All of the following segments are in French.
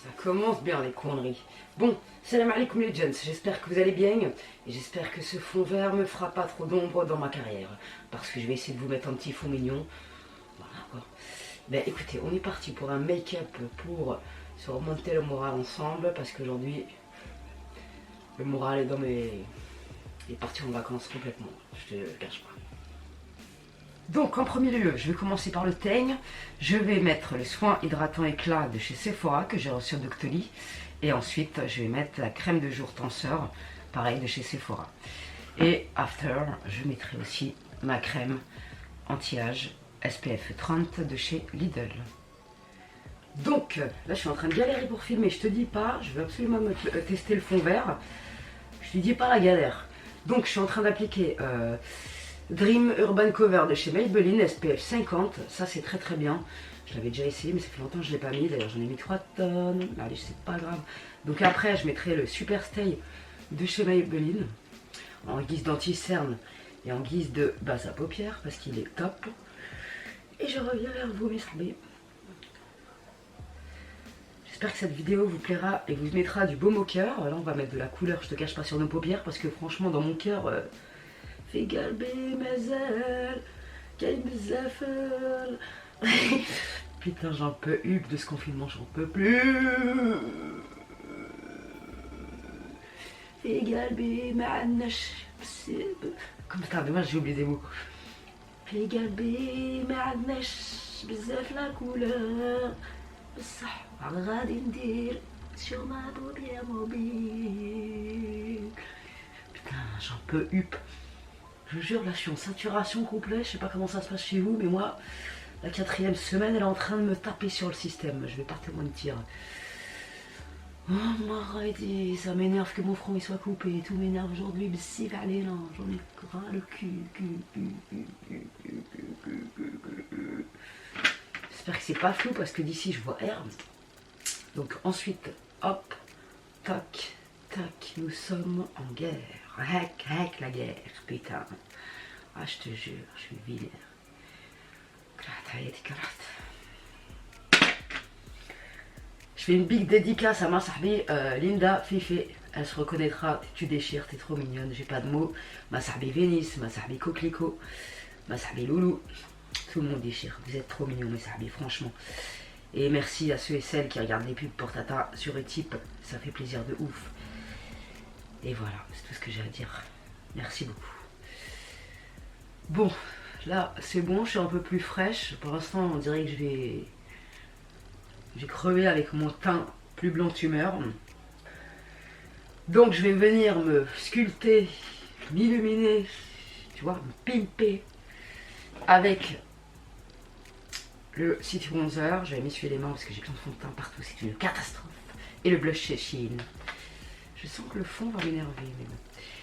Ça commence bien les conneries. Bon, salam alaikum les gens, j'espère que vous allez bien et j'espère que ce fond vert me fera pas trop d'ombre dans ma carrière. Parce que je vais essayer de vous mettre un petit fond mignon. Voilà quoi. Ben écoutez, on est parti pour un make-up pour se remonter le moral ensemble parce qu'aujourd'hui, le moral est dans mes... Il est parti en vacances complètement, je te le cache pas. Donc en premier lieu, je vais commencer par le teigne. Je vais mettre le soin hydratant éclat de chez Sephora que j'ai reçu au Doctolib. Et ensuite, je vais mettre la crème de jour tenseur, pareil de chez Sephora. Et after, je mettrai aussi ma crème anti-âge SPF 30 de chez Lidl. Donc là, je suis en train de galérer pour filmer. Je te dis pas, je veux absolument tester le fond vert. Je te dis pas la galère. Donc je suis en train d'appliquer Dream Urban Cover de chez Maybelline SPF 50. Ça c'est très très bien. Je l'avais déjà essayé mais ça fait longtemps que je ne l'ai pas mis. D'ailleurs j'en ai mis 3 tonnes. Allez, c'est pas grave. Donc après je mettrai le Super Stay de chez Maybelline en guise d'anti-cerne et en guise de base à paupières parce qu'il est top. Et je reviens vers vous mes amis. J'espère que cette vidéo vous plaira et vous mettra du baume au cœur. Là on va mettre de la couleur, je te cache pas, sur nos paupières parce que franchement dans mon cœur fait galber mes ailes, qu'aille bzaf. Putain j'en peux plus de ce confinement, j'en peux plus. Fait galber ma neige. Comme ça, moi j'ai oublié des mots. Fait galber ma neige, bzaf la couleur. بصح غادي ندير sur ma paupière mobile. Putain, j'en peux hup. Je vous jure, là je suis en saturation complète. Je sais pas comment ça se passe chez vous, mais moi, la 4e semaine, elle est en train de me taper sur le système. Je vais pas te mentir. Oh m'arrêtez, ça m'énerve que mon front il soit coupé. Tout m'énerve aujourd'hui. Bsif allez là, j'en ai gras le cul. J'espère que c'est pas flou parce que d'ici je vois R. Donc ensuite, hop, tac, tac, nous sommes en guerre. Hack, la guerre, putain. Ah, je te jure, je suis vilain. Je fais une big dédicace à ma sahbi Linda Fifi. Elle se reconnaîtra, tu déchires, t'es trop mignonne, j'ai pas de mots. Ma sahbi Vénice, ma sahbi Coquelicot, ma sahbi Loulou. Tout le monde déchire, vous êtes trop mignons mes sahbi, franchement. Et merci à ceux et celles qui regardent les pubs pour Tata sur Utip, ça fait plaisir de ouf. Et voilà, c'est tout ce que j'ai à dire. Merci beaucoup. Bon, là c'est bon, je suis un peu plus fraîche. Pour l'instant on dirait que j'ai crevé avec mon teint plus blanc tumeur. Donc je vais venir me sculpter, m'illuminer, tu vois, me pimper avec le City Bronzer. Je vais m'essuyer les mains parce que j'ai plein de fond de teint partout, c'est une catastrophe. Et le blush chez Shein. Je sens que le fond va m'énerver. Mais bon.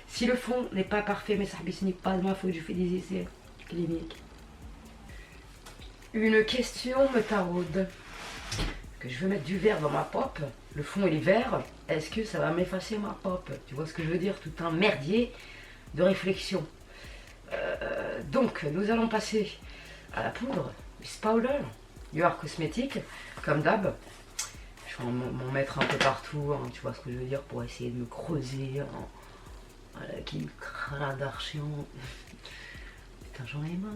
Si le fond n'est pas parfait, mes sahbis, ce n'est pas de ma faute, je fais des essais cliniques. Une question me taraude. Que je veux mettre du vert dans ma pop. Le fond il est vert. Est-ce que ça va m'effacer ma pop? Tu vois ce que je veux dire? Tout un merdier de réflexion. Donc nous allons passer à la poudre. Miss Powder, UR Cosmétique, comme d'hab. Je vais m'en mettre un peu partout, hein, tu vois ce que je veux dire, pour essayer de me creuser qui me cradachion. Putain, j'en ai marre.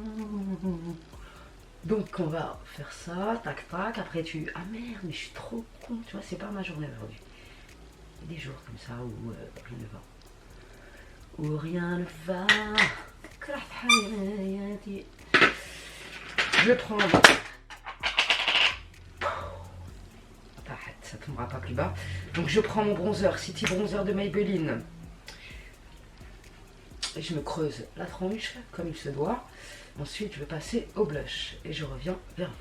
Donc on va faire ça, tac tac, après tu... Ah merde, mais je suis trop con, tu vois, c'est pas ma journée aujourd'hui. Il y a des jours comme ça où rien ne va. Où rien ne va. Je prends... Ça tombera pas plus bas. Donc je prends mon bronzer, City Bronzer de Maybelline. Et je me creuse la tronche comme il se doit. Ensuite je vais passer au blush. Et je reviens vers vous.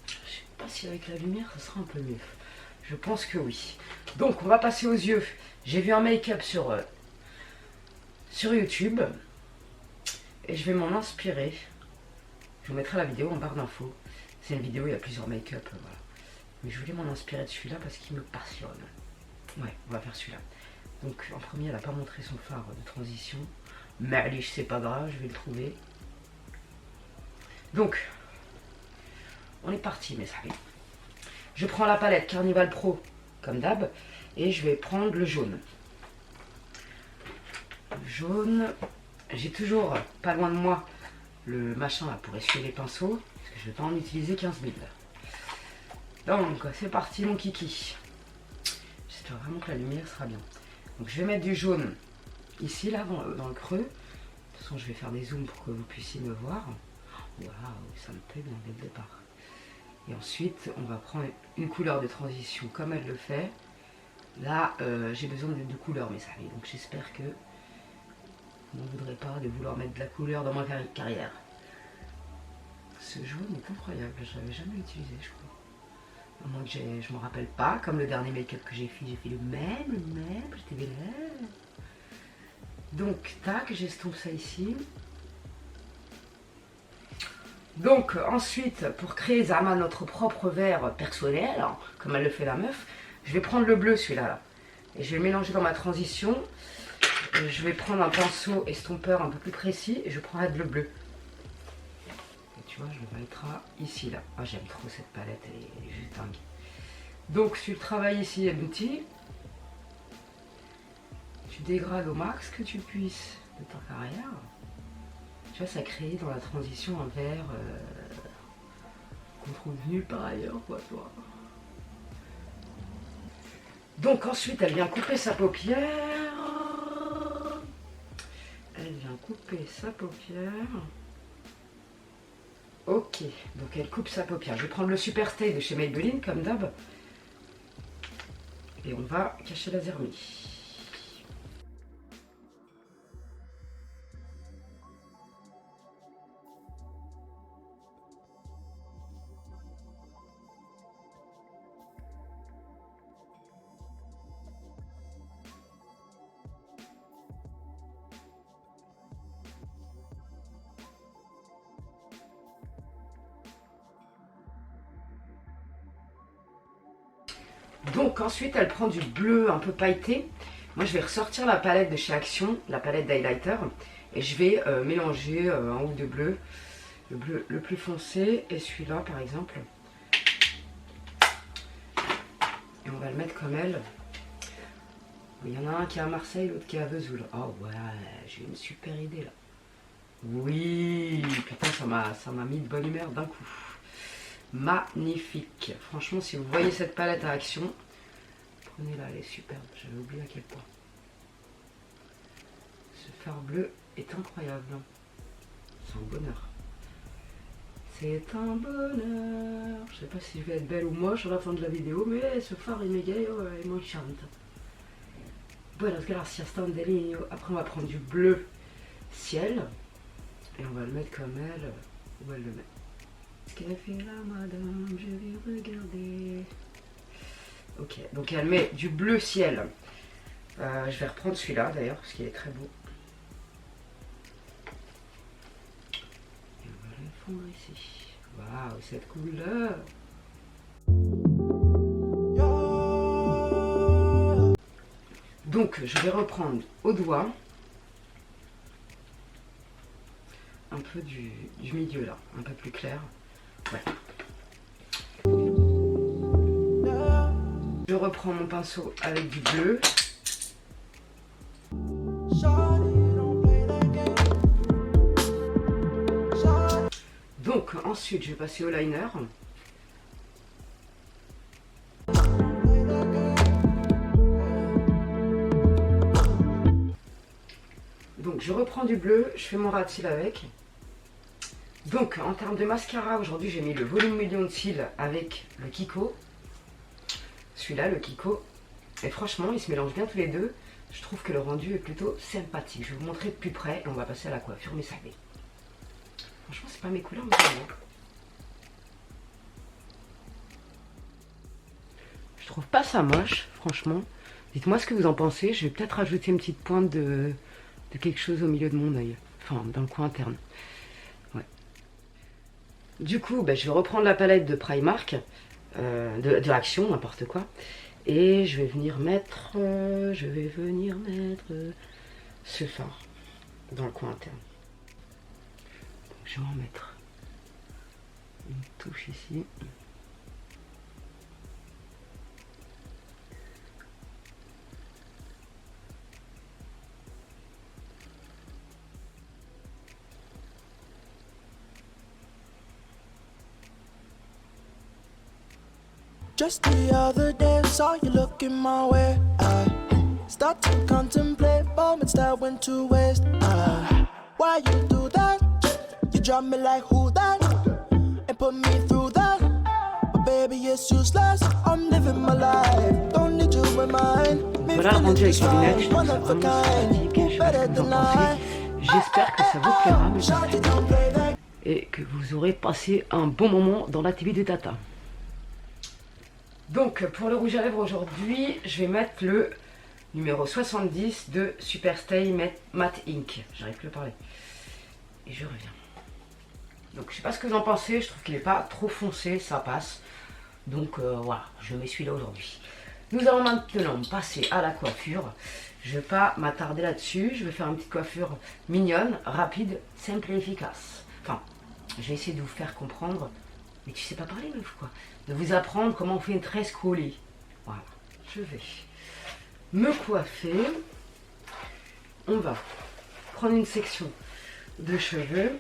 Je sais pas si avec la lumière ça sera un peu mieux. Je pense que oui. Donc on va passer aux yeux. J'ai vu un make-up sur YouTube. Et je vais m'en inspirer. Je vous mettrai la vidéo en barre d'infos. C'est une vidéo, il y a plusieurs make-up. Voilà. Mais je voulais m'en inspirer de celui-là parce qu'il me passionne. Ouais, on va faire celui-là. Donc en premier, elle n'a pas montré son fard de transition. Mais allez, c'est pas grave, je vais le trouver. Donc, on est parti mes amis. Je prends la palette Carnival Pro, comme d'hab, et je vais prendre le jaune. Le jaune, j'ai toujours pas loin de moi le machin là pour essuyer les pinceaux, parce que je vais pas en utiliser 15 000. Donc c'est parti mon kiki. J'espère vraiment que la lumière sera bien. Donc je vais mettre du jaune ici là dans le creux. De toute façon je vais faire des zooms pour que vous puissiez me voir. Waouh, ça me plaît bien dès le départ. Et ensuite on va prendre une couleur de transition comme elle le fait. Là j'ai besoin de couleurs mes amis, donc j'espère que vous n'en voudrez pas de vouloir mettre de la couleur dans ma carrière. Ce jaune est incroyable, je l'avais jamais utilisé je crois. À moins que je me rappelle pas, comme le dernier make-up que j'ai fait le même, j'étais belle. Donc, tac, j'estompe ça ici. Donc, ensuite, pour créer Zama notre propre verre personnel, hein, comme elle le fait la meuf, je vais prendre le bleu, celui-là, là. Et je vais le mélanger dans ma transition. Et je vais prendre un pinceau estompeur un peu plus précis et je prendrai de le bleu. Tu vois, je le mettrai ici, là. Ah, j'aime trop cette palette, elle est juste dingue. Donc, sur le travail ici, l'outil, tu dégrades au max que tu puisses de ta carrière. Tu vois, ça crée dans la transition un vert qu'on trouve nulle part ailleurs, quoi, toi. Donc, ensuite, elle vient couper sa paupière. Elle vient couper sa paupière. Ok, donc elle coupe sa paupière. Je vais prendre le Super Stay de chez Maybelline, comme d'hab. Et on va cacher la zermie. Donc ensuite elle prend du bleu un peu pailleté. Moi je vais ressortir la palette de chez Action, la palette d'highlighter. Et je vais mélanger un ou deux bleus. Le bleu le plus foncé et celui-là par exemple. Et on va le mettre comme elle. Il y en a un qui est à Marseille, l'autre qui est à Vesoul. Oh ouais, j'ai une super idée là. Oui, putain ça m'a mis de bonne humeur d'un coup. Magnifique. Franchement, si vous voyez cette palette à Action, prenez-la, elle est superbe. J'avais oublié à quel point. Ce fard bleu est incroyable. C'est un bonheur. C'est un bonheur. Je sais pas si je vais être belle ou moche à la fin de la vidéo, mais ce fard est méga et m'enchante. Buenas gracias, Tandelino. Après, on va prendre du bleu ciel et on va le mettre comme elle, où elle le met. Qu'est-ce qu'elle fait là, madame? Je vais regarder. Ok, donc elle met du bleu ciel. Je vais reprendre celui-là d'ailleurs, parce qu'il est très beau. Et on va le fondre ici. Waouh, cette couleur! Donc, je vais reprendre au doigt un peu du milieu là, un peu plus clair. Ouais. Je reprends mon pinceau avec du bleu. Donc ensuite je vais passer au liner. Donc je reprends du bleu, je fais mon ras de cils avec. Donc en termes de mascara, aujourd'hui j'ai mis le volume million de cils avec le Kiko. Celui-là, le Kiko. Et franchement, ils se mélangent bien tous les deux. Je trouve que le rendu est plutôt sympathique. Je vais vous montrer de plus près et on va passer à la coiffure, mais ça va. Franchement, c'est pas mes couleurs, mais c'est bon. Je trouve pas ça moche, franchement. Dites-moi ce que vous en pensez. Je vais peut-être rajouter une petite pointe de quelque chose au milieu de mon œil. Enfin, dans le coin interne. Ouais. Du coup, je vais reprendre la palette de Primark. De Action, n'importe quoi. Et je vais venir mettre... ce fard dans le coin interne. Donc, je vais en mettre une touche ici. Just the other day, saw you looking my way. I start to contemplate moments that went to waste. Why you do that? You drop me like who that? And put me through that. But baby, it's useless. I'm living my life. Don't need you in mine. Voilà le rendu avec les lunettes, je trouve ça vraiment sympathique. Je sais pas ce que vous en pensez. J'espère que ça vous plaira, mes amis, et que vous aurez passé un bon moment dans la TV de Tata. Donc pour le rouge à lèvres aujourd'hui, je vais mettre le numéro 70 de Superstay Matte Ink. J'arrive plus à parler. Et je reviens. Donc je sais pas ce que vous en pensez, je trouve qu'il n'est pas trop foncé, ça passe. Donc voilà, je mets celui-là aujourd'hui. Nous allons maintenant passer à la coiffure. Je ne vais pas m'attarder là-dessus, je vais faire une petite coiffure mignonne, rapide, simple et efficace. Enfin, je vais essayer de vous faire comprendre, mais tu sais pas parler meuf quoi, de vous apprendre comment on fait une tresse collée. Voilà, je vais me coiffer. On va prendre une section de cheveux.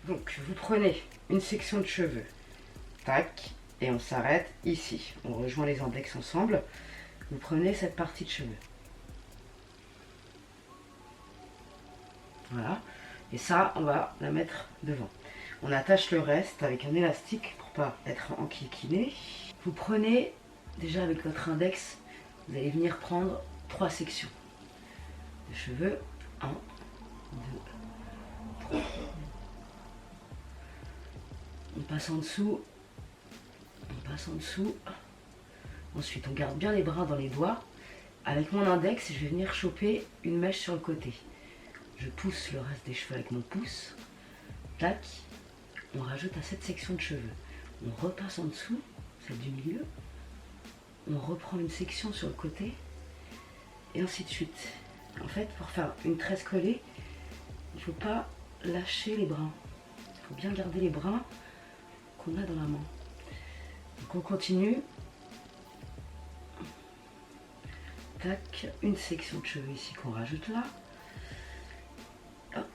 Donc vous prenez une section de cheveux, tac, et on s'arrête ici. On rejoint les index ensemble. Vous prenez cette partie de cheveux. Voilà. Et ça, on va la mettre devant. On attache le reste avec un élastique pour pas être enquiquiné. Vous prenez, déjà avec votre index, vous allez venir prendre 3 sections de cheveux. 1, 2, 3. On passe en dessous. On passe en dessous. Ensuite, on garde bien les bras dans les doigts. Avec mon index, je vais venir choper une mèche sur le côté. Je pousse le reste des cheveux avec mon pouce. Tac. On rajoute à cette section de cheveux. On repasse en dessous, celle du milieu. On reprend une section sur le côté. Et ainsi de suite. En fait, pour faire une tresse collée, il ne faut pas lâcher les brins. Il faut bien garder les brins qu'on a dans la main. Donc on continue. Tac, une section de cheveux ici qu'on rajoute là. Hop.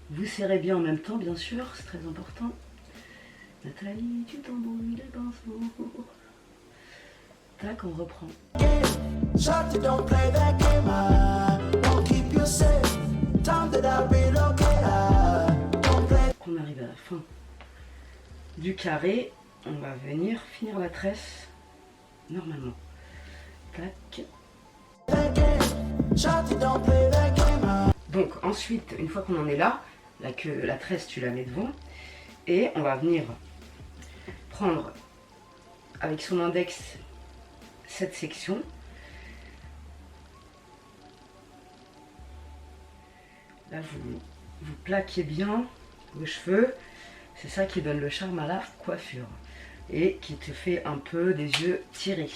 Vous serrez bien en même temps, bien sûr, c'est très important. Nathalie, tu t'embrouilles les pinceaux. Tac, on reprend. On arrive à la fin du carré, on va venir finir la tresse normalement. Tac. Donc ensuite, une fois qu'on en est là, la tresse tu la mets devant et on va venir prendre avec son index cette section. Là vous plaquez bien vos cheveux, c'est ça qui donne le charme à la coiffure et qui te fait un peu des yeux tirés.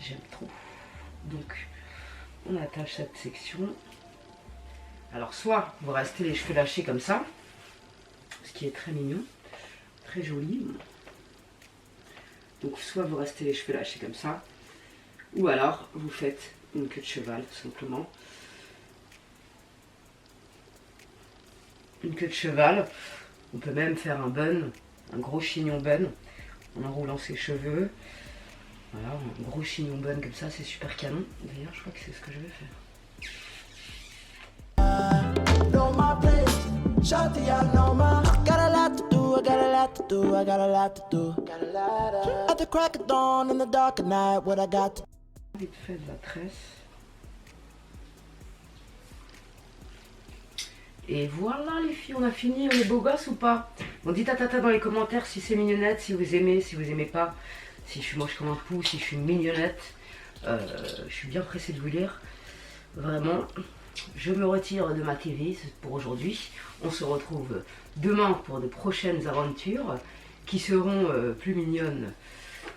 J'aime trop. Donc on attache cette section. Alors soit vous restez les cheveux lâchés comme ça, ce qui est très mignon, très joli. Donc soit vous restez les cheveux lâchés comme ça, ou alors vous faites une queue de cheval tout simplement. Une queue de cheval, on peut même faire un bun, un gros chignon bun, en enroulant ses cheveux. Voilà, un gros chignon bun comme ça, c'est super canon. D'ailleurs, je crois que c'est ce que je vais faire. Vite fait de la tresse. Et voilà les filles, on a fini, on est beau gosse ou pas? On dit tatata dans les commentaires si c'est mignonnette, si vous aimez pas, si je suis moche comme un pou, si je suis mignonnette. Je suis bien pressée de vous lire. Vraiment, je me retire de ma TV pour aujourd'hui. On se retrouve demain pour de prochaines aventures qui seront plus mignonnes,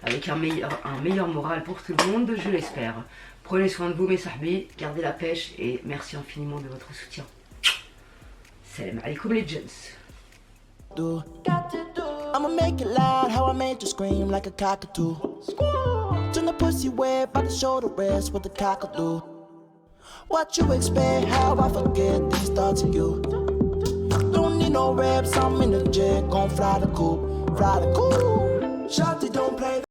avec un meilleur moral pour tout le monde, je l'espère. Prenez soin de vous mes sahbis, gardez la pêche et merci infiniment de votre soutien. Salam alaikum les gents. I'ma make it loud, how I made you scream like a cockatoo. Turn the pussy wet by the shoulder rest with the cockatoo. What you expect, how I forget these thoughts of you. Don't need no reps, I'm in the jet, gon' fly the coop, fly the coop. Shawty don't play